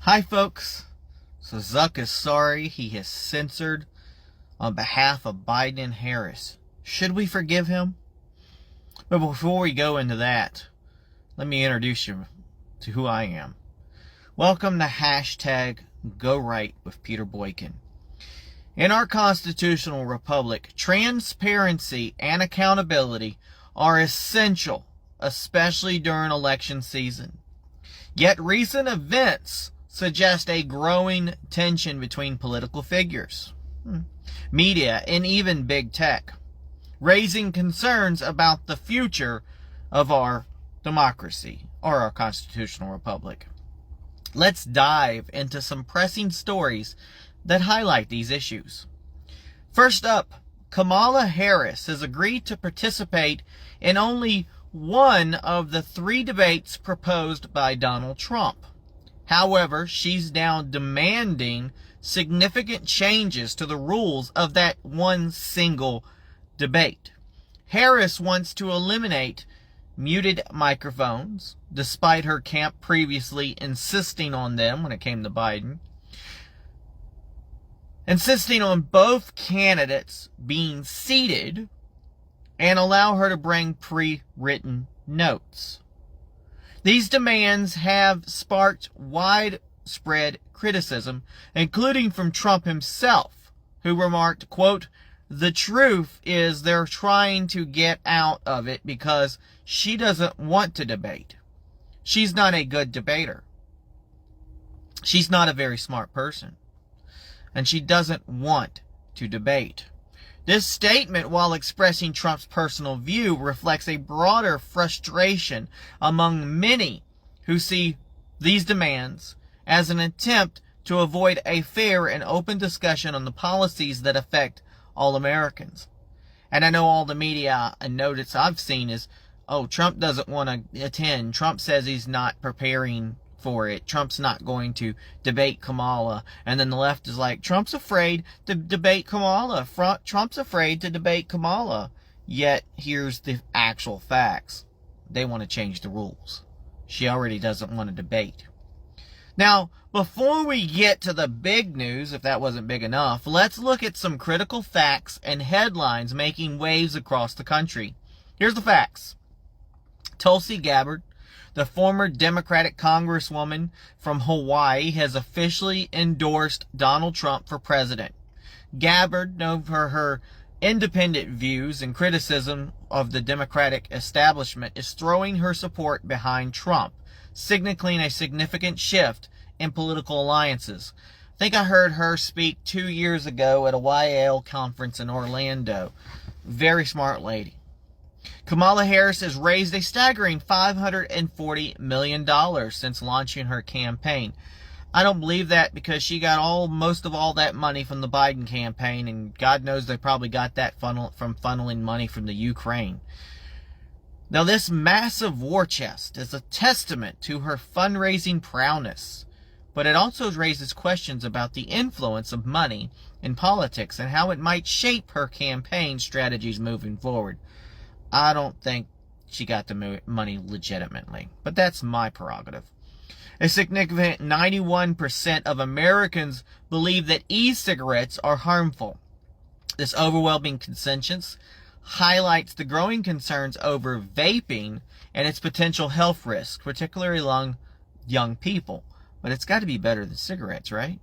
Hi folks, so Zuck is sorry he has censored on behalf of Biden and Harris. Should we forgive him? But before we go into that, let me introduce you to who I am. Welcome to hashtag Go Right with Peter Boykin. In our constitutional republic, transparency and accountability are essential, especially during election season. Yet recent events suggest a growing tension between political figures, media, and even big tech, raising concerns about the future of our democracy or our constitutional republic. Let's dive into some pressing stories that highlight these issues. First up, Kamala Harris has agreed to participate in only one of the 3 debates proposed by Donald Trump. However, she's now demanding significant changes to the rules of that one single debate. Harris wants to eliminate muted microphones, despite her camp previously insisting on them when it came to Biden. Insisting on both candidates being seated and allow her to bring pre-written notes. These demands have sparked widespread criticism, including from Trump himself, who remarked, quote, "The truth is they're trying to get out of it because she doesn't want to debate. She's not a good debater. She's not a very smart person. And she doesn't want to debate." This statement, while expressing Trump's personal view, reflects a broader frustration among many who see these demands as an attempt to avoid a fair and open discussion on the policies that affect all Americans. And I know all the media and notice I've seen is, oh, Trump doesn't want to attend. Trump says he's not preparing for it. Trump's not going to debate Kamala. And then the left is like, Trump's afraid to debate Kamala. Trump's afraid to debate Kamala. Yet, here's the actual facts. They want to change the rules. She already doesn't want to debate. Now, before we get to the big news, if that wasn't big enough, let's look at some critical facts and headlines making waves across the country. Here's the facts. Tulsi Gabbard, the former Democratic Congresswoman from Hawaii, has officially endorsed Donald Trump for president. Gabbard, known for her independent views and criticism of the Democratic establishment, is throwing her support behind Trump, signaling a significant shift in political alliances. I think I heard her speak 2 years ago at a YAL conference in Orlando. Very smart lady. Kamala Harris has raised a staggering $540 million since launching her campaign. I don't believe that because she got most of all that money from the Biden campaign, and God knows they probably got that from funneling money from the Ukraine. Now, this massive war chest is a testament to her fundraising prowess, but it also raises questions about the influence of money in politics and how it might shape her campaign strategies moving forward. I don't think she got the money legitimately, but that's my prerogative. A significant 91% of Americans believe that e-cigarettes are harmful. This overwhelming consensus highlights the growing concerns over vaping and its potential health risks, particularly among young people. But it's got to be better than cigarettes, right?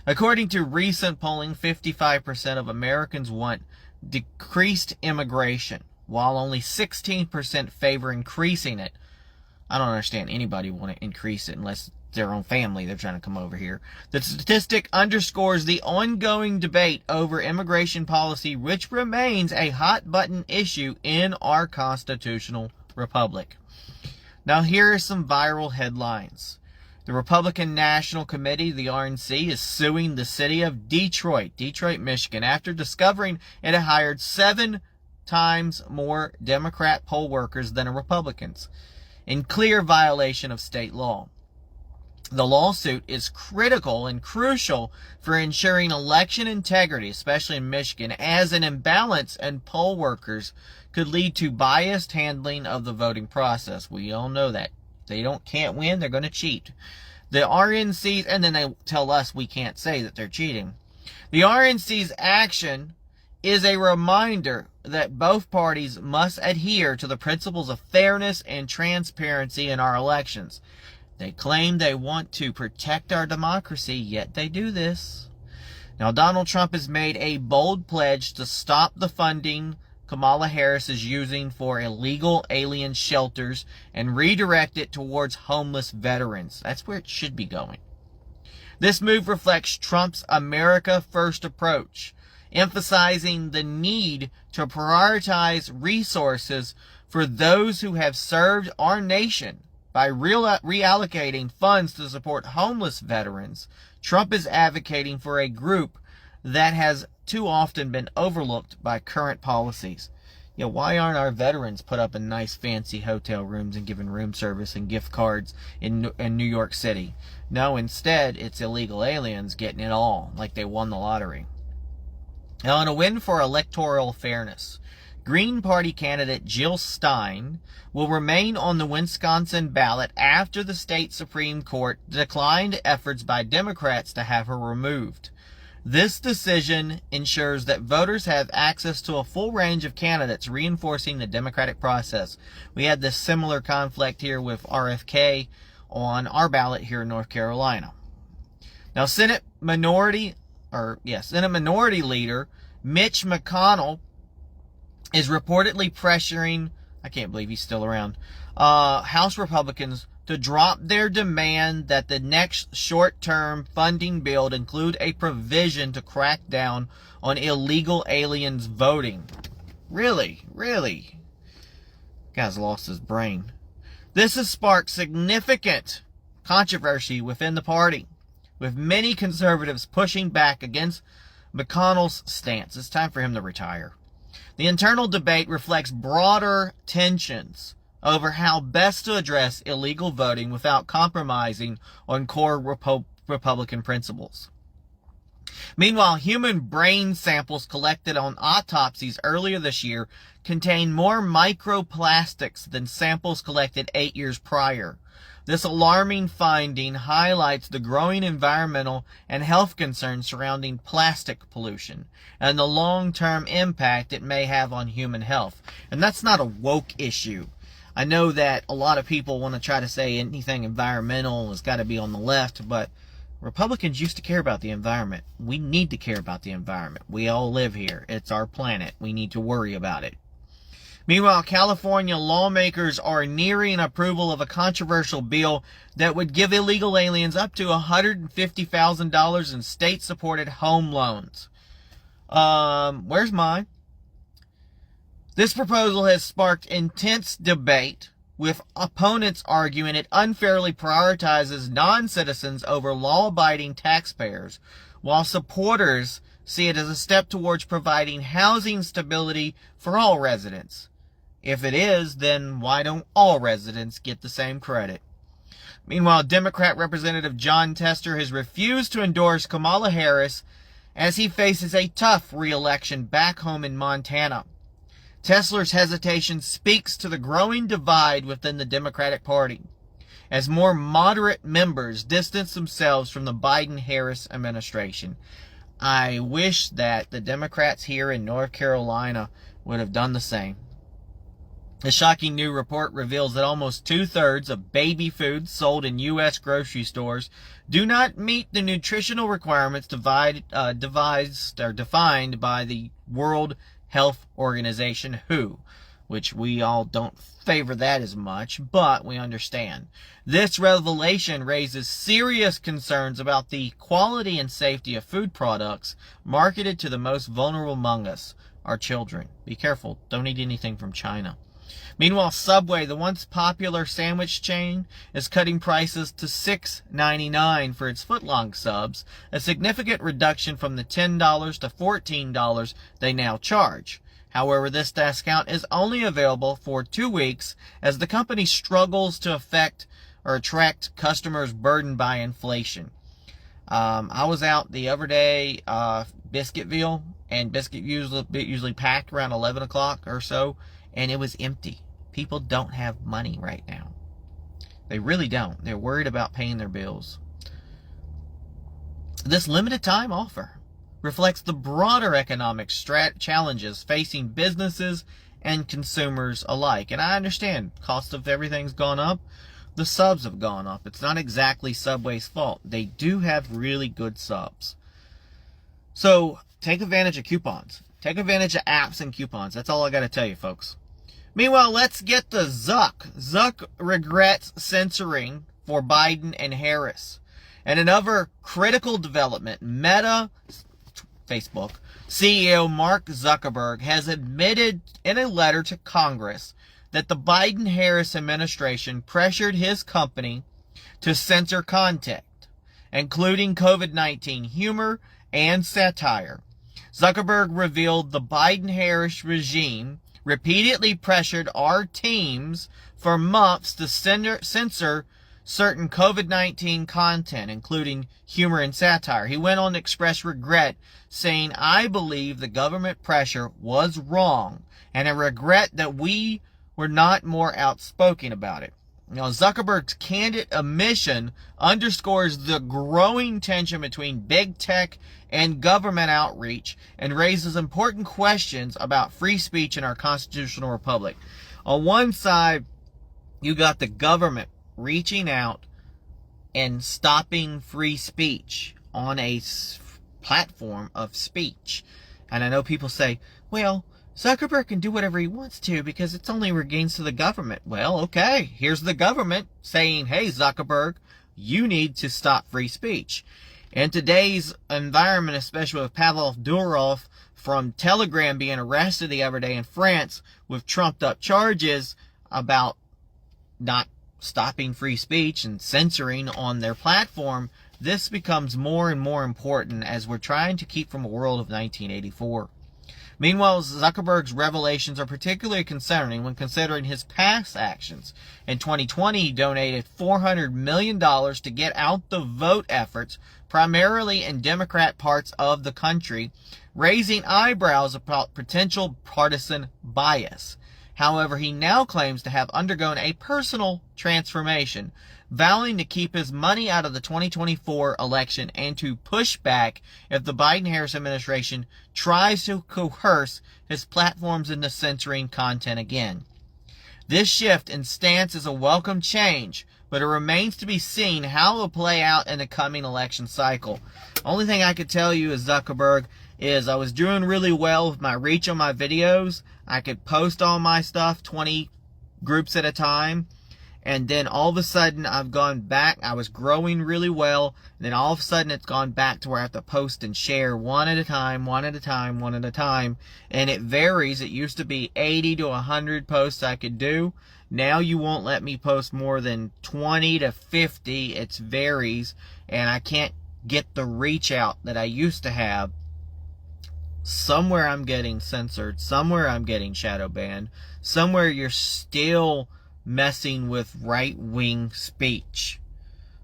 According to recent polling, 55% of Americans want decreased immigration, while only 16% favor increasing it. I don't understand anybody want to increase it unless their own family they're trying to come over here. The statistic underscores the ongoing debate over immigration policy, which remains a hot-button issue in our constitutional republic. Now, here are some viral headlines. The Republican National Committee, the RNC, is suing the city of Detroit, Michigan, after discovering it had hired 7 times more Democrat poll workers than Republicans, in clear violation of state law. The lawsuit is critical and crucial for ensuring election integrity, especially in Michigan, as an imbalance in poll workers could lead to biased handling of the voting process. We all know that. If they can't win, they're going to cheat. The RNC's, and then they tell us we can't say that they're cheating. The RNC's action is a reminder that both parties must adhere to the principles of fairness and transparency in our elections. They claim they want to protect our democracy, yet they do this. Now, Donald Trump has made a bold pledge to stop the funding Kamala Harris is using for illegal alien shelters and redirect it towards homeless veterans. That's where it should be going. This move reflects Trump's America First approach, emphasizing the need to prioritize resources for those who have served our nation. By reallocating funds to support homeless veterans, Trump is advocating for a group that has too often been overlooked by current policies. You know, why aren't our veterans put up in nice fancy hotel rooms and given room service and gift cards in New York City? No, instead, it's illegal aliens getting it all, like they won the lottery. Now, in a win for electoral fairness, Green Party candidate Jill Stein will remain on the Wisconsin ballot after the state Supreme Court declined efforts by Democrats to have her removed. This decision ensures that voters have access to a full range of candidates, reinforcing the democratic process. We had this similar conflict here with RFK on our ballot here in North Carolina. Now, Senate Minority Leader Mitch McConnell is reportedly pressuring, I can't believe he's still around, House Republicans to drop their demand that the next short-term funding bill include a provision to crack down on illegal aliens voting. Really? Guy's lost his brain. This has sparked significant controversy within the party, with many conservatives pushing back against McConnell's stance. It's time for him to retire. The internal debate reflects broader tensions over how best to address illegal voting without compromising on core Republican principles. Meanwhile, human brain samples collected on autopsies earlier this year contain more microplastics than samples collected 8 years prior. This alarming finding highlights the growing environmental and health concerns surrounding plastic pollution and the long-term impact it may have on human health. And that's not a woke issue. I know that a lot of people want to try to say anything environmental has got to be on the left, but Republicans used to care about the environment. We need to care about the environment. We all live here. It's our planet. We need to worry about it. Meanwhile, California lawmakers are nearing approval of a controversial bill that would give illegal aliens up to $150,000 in state-supported home loans. Where's mine? This proposal has sparked intense debate, with opponents arguing it unfairly prioritizes non-citizens over law-abiding taxpayers, while supporters see it as a step towards providing housing stability for all residents. If it is, then why don't all residents get the same credit? Meanwhile, Democrat Representative John Tester has refused to endorse Kamala Harris as he faces a tough re-election back home in Montana. Tester's hesitation speaks to the growing divide within the Democratic Party, as more moderate members distance themselves from the Biden-Harris administration. I wish that the Democrats here in North Carolina would have done the same. A shocking new report reveals that almost 2/3 of baby foods sold in U.S. grocery stores do not meet the nutritional requirements defined by the World Health Organization, WHO, which we all don't favor that as much, but we understand. This revelation raises serious concerns about the quality and safety of food products marketed to the most vulnerable among us, our children. Be careful, don't eat anything from China. Meanwhile, Subway, the once popular sandwich chain, is cutting prices to $6.99 for its footlong subs, a significant reduction from the $10 to $14 they now charge. However, this discount is only available for 2 weeks as the company struggles to attract customers burdened by inflation. I was out the other day, Biscuitville, and Biscuit usually packed around 11 o'clock or so, and it was empty. People don't have money right now. They really don't. They're worried about paying their bills. This limited time offer reflects the broader economic challenges facing businesses and consumers alike. And I understand cost of everything's gone up. The subs have gone up. It's not exactly Subway's fault. They do have really good subs. So take advantage of coupons. Take advantage of apps and coupons. That's all I got to tell you, folks. Meanwhile, let's get to Zuck. Zuck regrets censoring for Biden and Harris. And another critical development, Meta, Facebook, CEO Mark Zuckerberg has admitted in a letter to Congress that the Biden-Harris administration pressured his company to censor content, including COVID-19 humor and satire. Zuckerberg revealed the Biden-Harris regime repeatedly pressured our teams for months to censor certain COVID-19 content, including humor and satire. He went on to express regret, saying, "I believe the government pressure was wrong, and I regret that we were not more outspoken about it." Now, Zuckerberg's candid admission underscores the growing tension between big tech and government outreach and raises important questions about free speech in our constitutional republic. On one side, you got the government reaching out and stopping free speech on a platform of speech. And I know people say, well, Zuckerberg can do whatever he wants to because it's only regains to the government. Well, okay, here's the government saying, hey, Zuckerberg, you need to stop free speech. In today's environment, especially with Pavel Durov from Telegram being arrested the other day in France with trumped up charges about not stopping free speech and censoring on their platform, this becomes more and more important as we're trying to keep from a world of 1984. Meanwhile, Zuckerberg's revelations are particularly concerning when considering his past actions. In 2020, he donated $400 million to get out the vote efforts, primarily in Democrat parts of the country, raising eyebrows about potential partisan bias. However, he now claims to have undergone a personal transformation, vowing to keep his money out of the 2024 election and to push back if the Biden-Harris administration tries to coerce his platforms into censoring content again. This shift in stance is a welcome change, but it remains to be seen how it will play out in the coming election cycle. Only thing I could tell you is Zuckerberg is I was doing really well with my reach on my videos. I could post all my stuff, 20 groups at a time. And then all of a sudden I've gone back. I was growing really well. And then all of a sudden it's gone back to where I have to post and share one at a time. And it varies. It used to be 80 to 100 posts I could do. Now you won't let me post more than 20 to 50. It varies. And I can't get the reach out that I used to have. Somewhere I'm getting censored. Somewhere I'm getting shadow banned. Somewhere you're still messing with right-wing speech.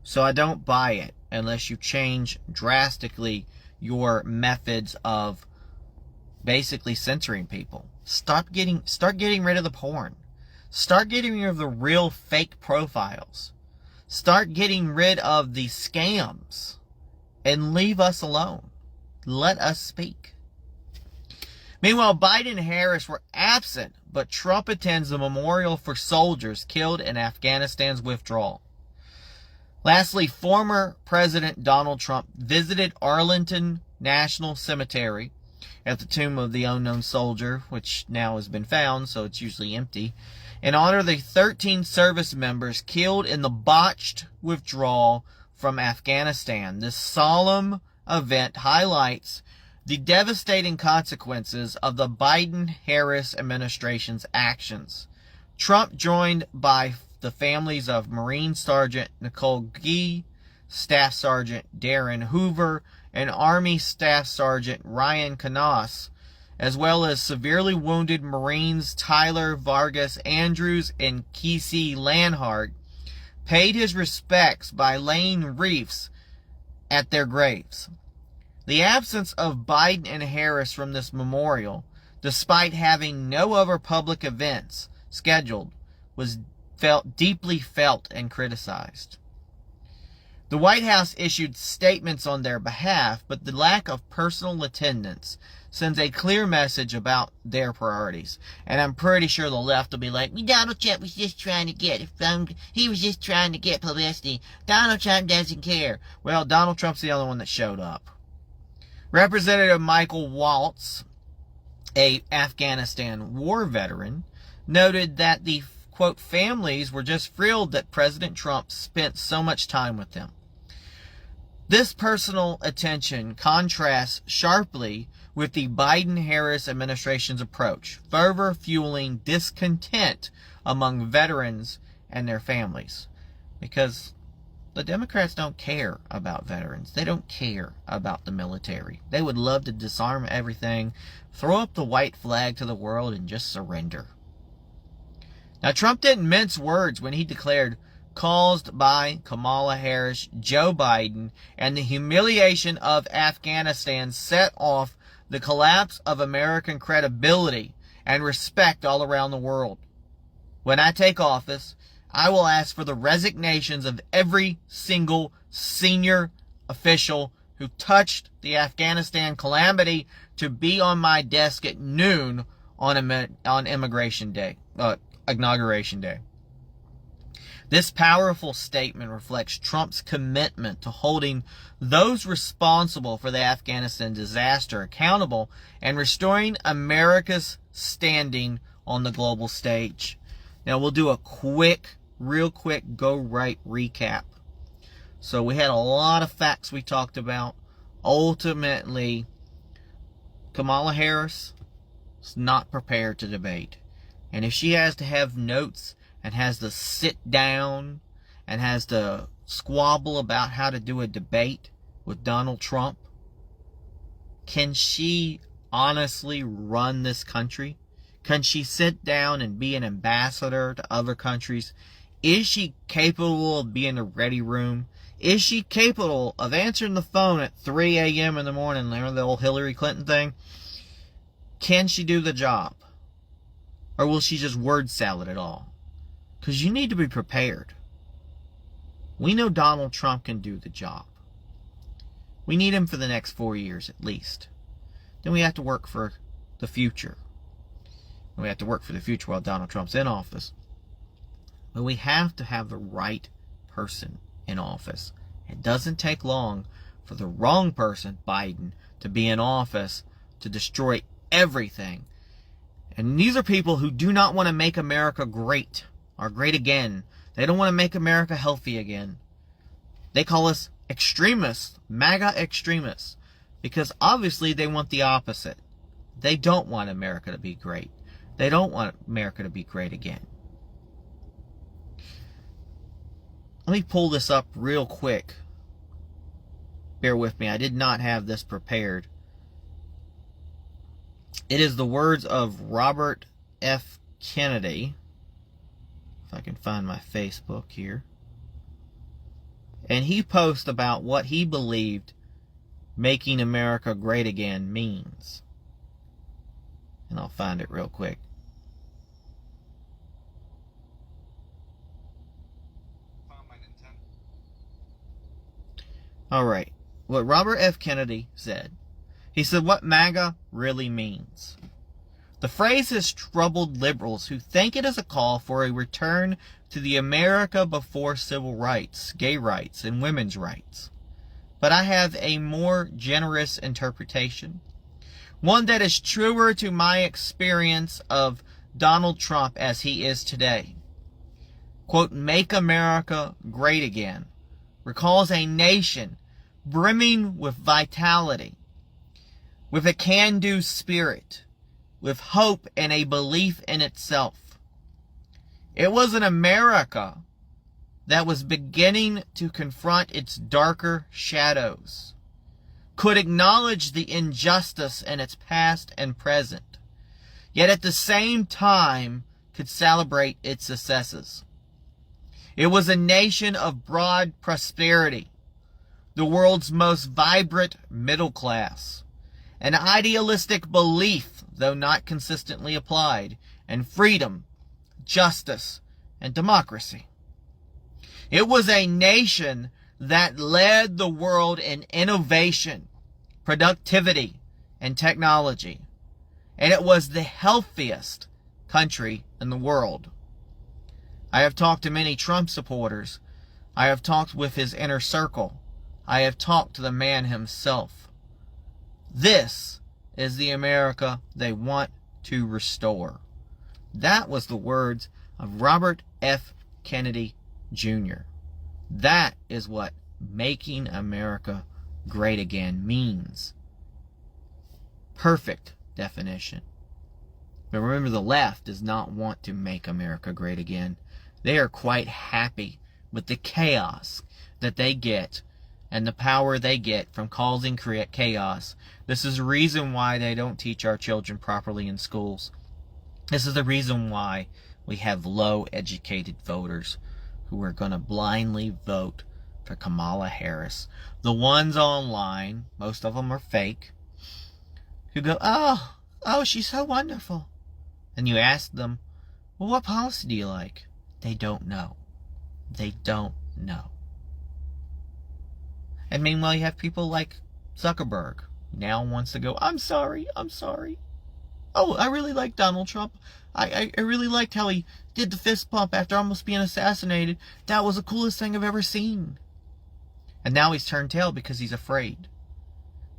So I don't buy it unless you change drastically your methods of basically censoring people. Start getting rid of the porn. Start getting rid of the real fake profiles. Start getting rid of the scams and leave us alone. Let us speak. Meanwhile, Biden and Harris were absent, but Trump attends a memorial for soldiers killed in Afghanistan's withdrawal. Lastly, former President Donald Trump visited Arlington National Cemetery at the tomb of the unknown soldier, which now has been found, so it's usually empty, in honor of the 13 service members killed in the botched withdrawal from Afghanistan. This solemn event highlights the devastating consequences of the Biden-Harris administration's actions. Trump, joined by the families of Marine Sergeant Nicole Gee, Staff Sergeant Darren Hoover, and Army Staff Sergeant Ryan Canas, as well as severely wounded Marines Tyler Vargas Andrews and Kesey Lanhart, paid his respects by laying wreaths at their graves. The absence of Biden and Harris from this memorial, despite having no other public events scheduled, was deeply felt and criticized. The White House issued statements on their behalf, but the lack of personal attendance sends a clear message about their priorities. And I'm pretty sure the left will be like, Donald Trump was just trying to get he was just trying to get publicity. Donald Trump doesn't care. Well, Donald Trump's the only one that showed up. Representative Michael Waltz, a Afghanistan war veteran, noted that the, quote, families were just thrilled that President Trump spent so much time with them. This personal attention contrasts sharply with the Biden-Harris administration's approach, further fueling discontent among veterans and their families. Because the Democrats don't care about veterans. They don't care about the military. They would love to disarm everything, throw up the white flag to the world, and just surrender. Now, Trump didn't mince words when he declared, caused by Kamala Harris, Joe Biden, and the humiliation of Afghanistan set off the collapse of American credibility and respect all around the world. When I take office, I will ask for the resignations of every single senior official who touched the Afghanistan calamity to be on my desk at noon on Inauguration Day. This powerful statement reflects Trump's commitment to holding those responsible for the Afghanistan disaster accountable and restoring America's standing on the global stage. Now we'll do a real quick, go right recap. So we had a lot of facts we talked about. Ultimately, Kamala Harris is not prepared to debate. And if she has to have notes and has to sit down and has to squabble about how to do a debate with Donald Trump, can she honestly run this country? Can she sit down and be an ambassador to other countries? Is she capable of being in the ready room? Is she capable of answering the phone at 3 a.m. in the morning, remember the old Hillary Clinton thing? Can she do the job? Or will she just word salad it all? Because you need to be prepared. We know Donald Trump can do the job. We need him for the next 4 years at least. Then we have to work for the future. We have to work for the future while Donald Trump's in office. But we have to have the right person in office. It doesn't take long for the wrong person, Biden, to be in office to destroy everything. And these are people who do not want to make America great or great again. They don't want to make America healthy again. They call us extremists, MAGA extremists, because obviously they want the opposite. They don't want America to be great. They don't want America to be great again. Let me pull this up real quick. Bear with me. I did not have this prepared. It is the words of Robert F. Kennedy. If I can find my Facebook here. And he posts about what he believed making America great again means. And I'll find it real quick. Alright, what Robert F. Kennedy said. He said what MAGA really means. The phrase has troubled liberals who think it is a call for a return to the America before civil rights, gay rights, and women's rights. But I have a more generous interpretation. One that is truer to my experience of Donald Trump as he is today. Quote, make America great again recalls a nation brimming with vitality, with a can-do spirit, with hope and a belief in itself. It was an America that was beginning to confront its darker shadows, could acknowledge the injustice in its past and present, yet at the same time could celebrate its successes. It was a nation of broad prosperity, the world's most vibrant middle class, an idealistic belief, though not consistently applied, in freedom, justice, and democracy. It was a nation that led the world in innovation, productivity, and technology. And it was the healthiest country in the world. I have talked to many Trump supporters. I have talked with his inner circle. I have talked to the man himself. This is the America they want to restore. That was the words of Robert F. Kennedy Jr. That is what making America great again means. Perfect definition. But remember, the left does not want to make America great again. They are quite happy with the chaos that they get and the power they get from causing chaos. This is the reason why they don't teach our children properly in schools. This is the reason why we have low-educated voters who are going to blindly vote for Kamala Harris. The ones online, most of them are fake, who go, oh, she's so wonderful. And you ask them, well, what policy do you like? They don't know. They don't know. And meanwhile, you have people like Zuckerberg, who now wants to go, I'm sorry. Oh, I really like Donald Trump. I really liked how he did the fist pump after almost being assassinated. That was the coolest thing I've ever seen. And now he's turned tail because he's afraid.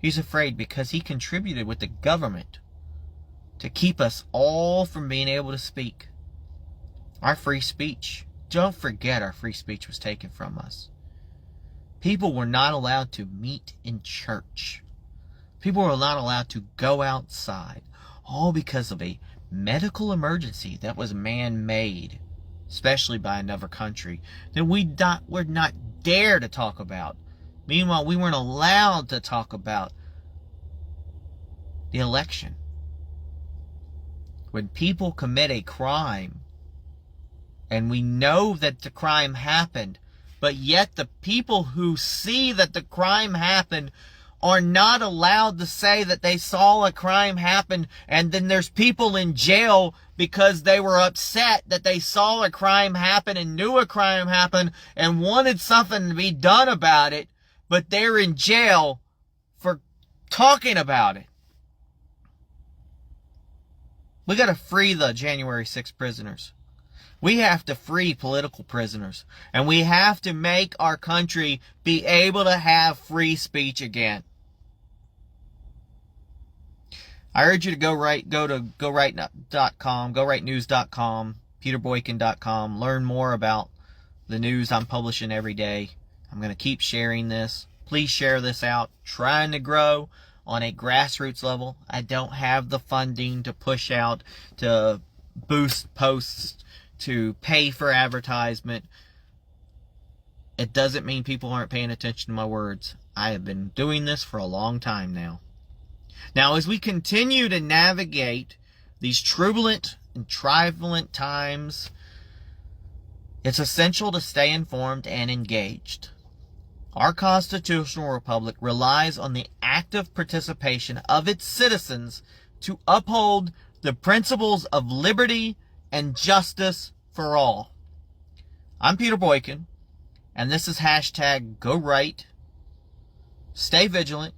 He's afraid because he contributed with the government to keep us all from being able to speak. Our free speech. Don't forget our free speech was taken from us. People were not allowed to meet in church. People were not allowed to go outside. All because of a medical emergency that was man-made, especially by another country, that would not dare to talk about. Meanwhile, we weren't allowed to talk about the election. When people commit a crime, and we know that the crime happened, but yet the people who see that the crime happened are not allowed to say that they saw a crime happen, and then there's people in jail because they were upset that they saw a crime happen and knew a crime happened and wanted something to be done about it, but they're in jail for talking about it. We got to free the January 6th prisoners. We have to free political prisoners. And we have to make our country be able to have free speech again. I urge you to go to GoRightNews.com, PeterBoykin.com, learn more about the news I'm publishing every day. I'm going to keep sharing this. Please share this out. Trying to grow on a grassroots level. I don't have the funding to push out, to boost posts, to pay for advertisement. It doesn't mean people aren't paying attention to my words. I have been doing this for a long time now. Now, as we continue to navigate these turbulent and trivalent times, it's essential to stay informed and engaged. Our constitutional republic relies on the active participation of its citizens to uphold the principles of liberty and justice for all. I'm Peter Boykin, and this is #GoRight. Stay vigilant,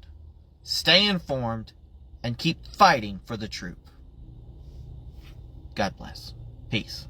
stay informed, and keep fighting for the truth. God bless. Peace.